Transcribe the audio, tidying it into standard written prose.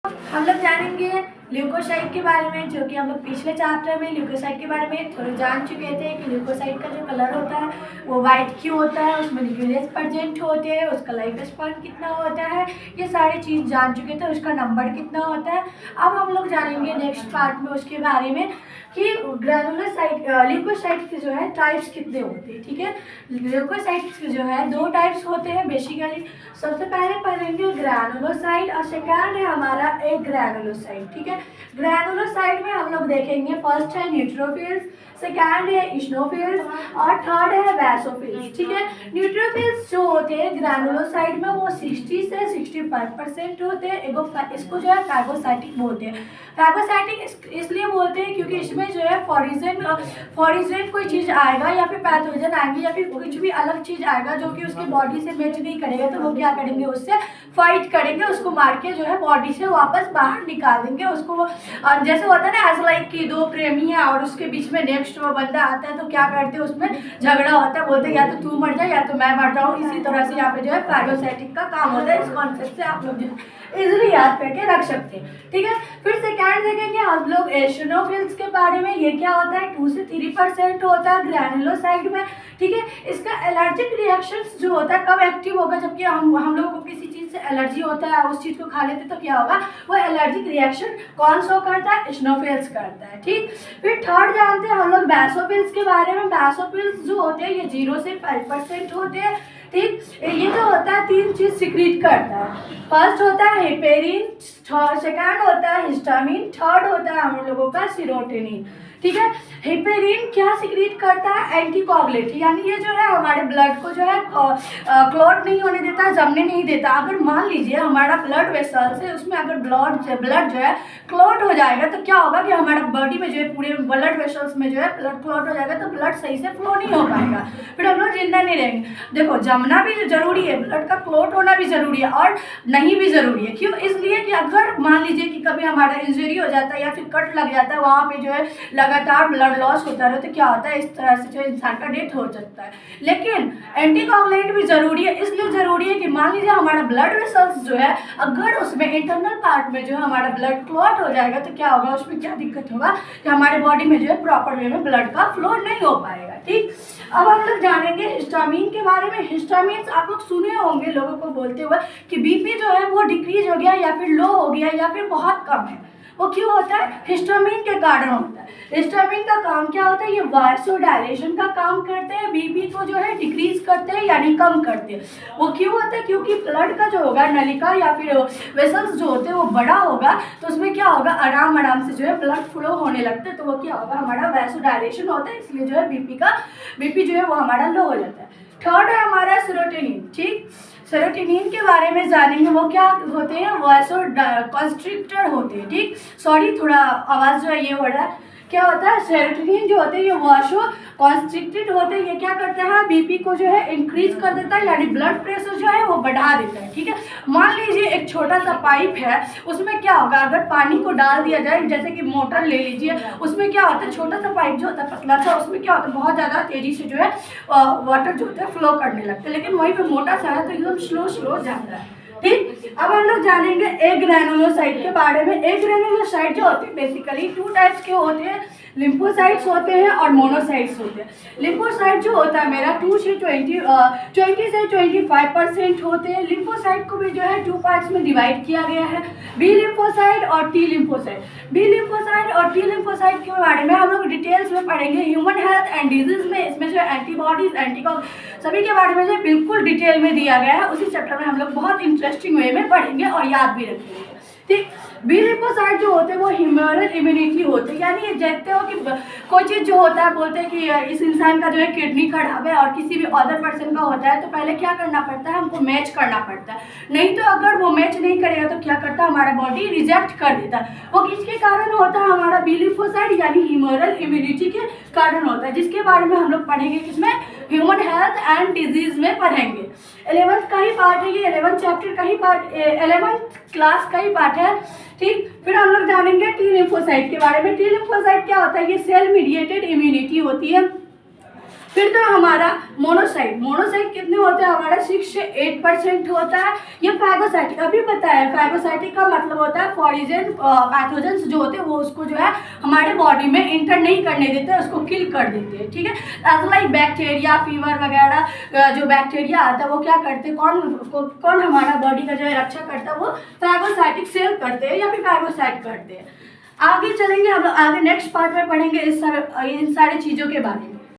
हम लोग जानेंगे ल्यूकोसाइट के बारे में, जो कि हम लोग पिछले चैप्टर में ल्यूकोसाइट के बारे में थोड़ा जान चुके थे कि ल्यूकोसाइट का जो कलर होता है वो वाइट क्यों होता है, उसमें न्यूक्लियस प्रेजेंट होते हैं, उसका लाइफ स्पैन कितना होता है, ये सारी चीज़ जान चुके थे। उसका नंबर कितना होता है। अब हम लोग जानेंगे नेक्स्ट पार्ट में उसके बारे में कि ग्रैनुलोसाइट ल्यूकोसाइट के जो है टाइप्स कितने होते हैं। ठीक है, ल्यूकोसाइट्स के जो है दो टाइप्स होते हैं बेसिकली। सबसे पहले पढ़ेंगे ग्रैनुलोसाइट और सेकंड है हमारा एक ग्रैनुलोसाइट। ठीक है, ग्रैनुलोसाइट में हम लोग देखेंगे फर्स्ट है न्यूट्रोफिल्स, सेकंड है इशनोफिल्स और थर्ड है वैसोफिल्स। ठीक है, न्यूट्रोफिल्स जो होते हैं ग्रैनुलोसाइट में वो 60 से 65% होते हैं। इसको जो है फैगोसाइटिक बोलते हैं। फैगोसाइटिक इसलिए बोलते हैं क्योंकि इसमें जो है फॉरिजन कोई चीज़ आएगा या फिर पैथोजन आएंगे या फिर कुछ भी अलग चीज़ आएगा जो कि उसकी बॉडी से मैच नहीं करेगा, तो वो क्या करेंगे, उससे फाइट करेंगे, उसको मार के जो है बॉडी से वापस बाहर निकाल देंगे उसको। और जैसे होता है ना एज लाइक कि दो प्रेमी है और उसके बीच में नेक्स्ट वो बंदा आता है तो क्या करते हैं, उसमें झगड़ा होता है, बोलते हैं या तो तू मर जा या तो मैं मर जाऊँ। इसी तरह से यहाँ पे जो है फैगोसाइटिक का काम होता है। इस कॉन्सेप्ट से आप लोग जो है इजिली याद करके रख सकते हैं। ठीक है, फिर सेकंड देखेंगे हम लोग एशनोफिल्स के बारे में। ये क्या होता है, 2 से 3% होता है ग्रैनुलोसाइट में। ठीक है, इसका एलर्जिक रिएक्शंस जो होता है कब एक्टिव होगा, जबकि हम लोगों को किसी चीज़ से एलर्जी होता है, उस चीज़ को खा लेते तो क्या होगा, वो एलर्जिक रिएक्शन कौन शो करता है, एशनोफिल्स करता है। ठीक, फिर थर्ड जानते हैं हम लोग बैसोफिल्स के बारे में। बैसोफिल्स जो होते हैं ये 0 से 5% होते हैं। ठीक, ये जो होता है 3 चीज़ सिक्रीट करता है। फर्स्ट होता है हेपेरिन, सेकंड होता है हिस्टामिन, थर्ड होता है हम लोगों का सीरोटोनिन। ठीक है, हेपेरिन क्या सिक्रीट करता है, एंटीकोगुलेट, यानी ये जो है हमारे ब्लड को जो है क्लॉट नहीं होने देता, जमने नहीं देता। अगर मान लीजिए हमारा ब्लड वेसल्स है, उसमें अगर ब्लड जो है क्लॉट हो जाएगा तो क्या होगा कि हमारा बॉडी में जो है पूरे ब्लड वेसल्स में जो है ब्लड क्लॉट हो जाएगा तो ब्लड सही से फ्लो नहीं हो पाएगा, फिर हम लोग जिंदा नहीं रहेंगे। देखो, जमना भी जरूरी है, ब्लड का क्लॉट होना भी जरूरी है और नहीं भी जरूरी है। क्यों, इसलिए कि अगर मान लीजिए कि कभी हमारा इंजरी हो जाता है या फिर कट लग जाता है, वहाँ पे जो है लगातार ब्लड लॉस होता रहे तो क्या होता है, इस तरह से जो इंसान का डेथ हो सकता है। लेकिन एंटीकोगुलेंट भी जरूरी है, इसलिए जरूरी है कि मान लीजिए हमारा ब्लड वेसल्स जो है अगर उसमें इंटरनल पार्ट में जो है हमारा ब्लड क्लॉट हो जाएगा तो क्या होगा, उसमें क्या दिक्कत होगा कि हमारे बॉडी में जो है प्रॉपर वे में ब्लड का फ्लो नहीं हो पाएगा। ठीक, अब हम लोग जानेंगे हिस्टामिन के बारे में। हिस्टामिन आप लोग सुने होंगे लोगों को बोलते हुए कि बीपी जो है वो डिक्रीज हो गया या फिर लो हो गया या फिर बहुत कम है। वो क्यों होता है, हिस्टामिन के कारण होता है। हिस्टामिन का काम क्या होता है, ये वासोडायलेशन का काम करते हैं, बीपी को जो है डिक्रीज करते हैं यानी कम करते हैं। वो क्यों होता है, क्योंकि ब्लड का जो होगा नलिका या फिर वेसल्स जो होते हैं वो बड़ा होगा तो उसमें क्या होगा, आराम से जो है ब्लड फ्लो होने लगता है, तो वो क्या होगा, हमारा वासोडायलेशन होता है, इसलिए जो है बीपी जो है वो हमारा लो हो जाता है। थर्ड है हमारा सेरोटोनिन। ठीक, सेरोटोनिन के बारे में जानेंगे। वो क्या होते हैं, वासो कॉन्स्ट्रिक्टर होते हैं। ठीक, सॉरी थोड़ा आवाज़ जो है ये हो रहा है। क्या होता है, सेरोटोनिन जो होते हैं ये वासो कॉन्स्ट्रिक्टेड होते हैं। ये क्या करते हैं, बीपी को जो है इंक्रीज कर देता है यानी ब्लड प्रेशर जो है वो बढ़ा देता है। ठीक है, मान लीजिए एक छोटा सा पाइप है, उसमें क्या होगा, अगर पानी को डाल दिया जाए, जैसे कि मोटर ले लीजिए, उसमें क्या होता है, छोटा सा पाइप जो होता है पतला सा, उसमें क्या होता है, बहुत ज़्यादा तेजी से जो है वाटर जो होता है फ्लो करने लगता है, लेकिन वहीं पर मोटा सा है तो एकदम स्लो जाता है। ठीक, अब हम लोग जानेंगे ए ग्रैनुलोसाइट के बारे में। ए ग्रैनुलोसाइट जो होते हैं बेसिकली 2 टाइप्स के होते हैं, लिम्फोसाइट्स होते हैं और मोनोसाइट्स होते हैं। लिम्फोसाइट जो होता है मेरा 20 से 25% होते हैं। लिम्फोसाइट को भी जो है 2 पार्ट्स में डिवाइड किया गया है, बी लिम्फोसाइट और टी लिम्फोसाइट। बी लिम्फोसाइट और टी लिम्फोसाइट के बारे में हम लोग डिटेल्स में पढ़ेंगे ह्यूमन हेल्थ एंड डिजीज में। इसमें जो एंटीबॉडीज सभी के बारे में जो बिल्कुल डिटेल में दिया गया है, उसी चैप्टर में हम लोग बहुत इंटरेस्टिंग वे में पढ़ेंगे और याद भी रखेंगे। ठीक, बी लिम्फोसाइट जो होते हैं वो ह्यूमरल इम्यूनिटी होते हैं, यानी ये देखते हो कि कोई चीज़ जो होता है, बोलते हैं कि इस इंसान का जो है किडनी खराब है और किसी भी अदर पर्सन का होता है तो पहले क्या करना पड़ता है, हमको मैच करना पड़ता है। नहीं तो अगर वो मैच नहीं करेगा तो क्या करता है, हमारा बॉडी रिजेक्ट कर देता है। वो किसके कारण होता है, हमारा बी लिम्फोसाइट यानी ह्यूमरल इम्यूनिटी के कारण होता है, जिसके बारे में हम लोग पढ़ेंगे किसमें, ह्यूमन हेल्थ एंड डिजीज में पढ़ेंगे। 11th का ही पार्ट है ये, 11th चैप्टर का ही पार्ट, 11th क्लास का ही पार्ट है। ठीक, फिर हम लोग जानेंगे टी लिम्फोसाइट के बारे में। टी लिम्फोसाइट क्या होता है, ये सेल मीडिएटेड इम्यूनिटी होती है। फिर तो हमारा मोनोसाइट। मोनोसाइट कितने होते हैं हमारा 6 से 8% होता है। ये फैगोसाइटिक अभी पता है, फैगोसाइटिक का मतलब होता है फॉरिजन पैथोजेंस जो होते हैं वो उसको जो है हमारे बॉडी में इंटर नहीं करने देते, उसको किल कर देते हैं, ठीक है। एज लाइक बैक्टीरिया, फीवर वगैरह जो बैक्टीरिया आता है वो क्या करते हैं, कौन हमारा बॉडी का जो है रक्षा करता है, वो फैगोसाइटिक सेल करते हैं या फिर फैगोसाइट करते हैं। आगे चलेंगे हम लोग, आगे नेक्स्ट पार्ट में पढ़ेंगे इन सारी चीज़ों के बारे में।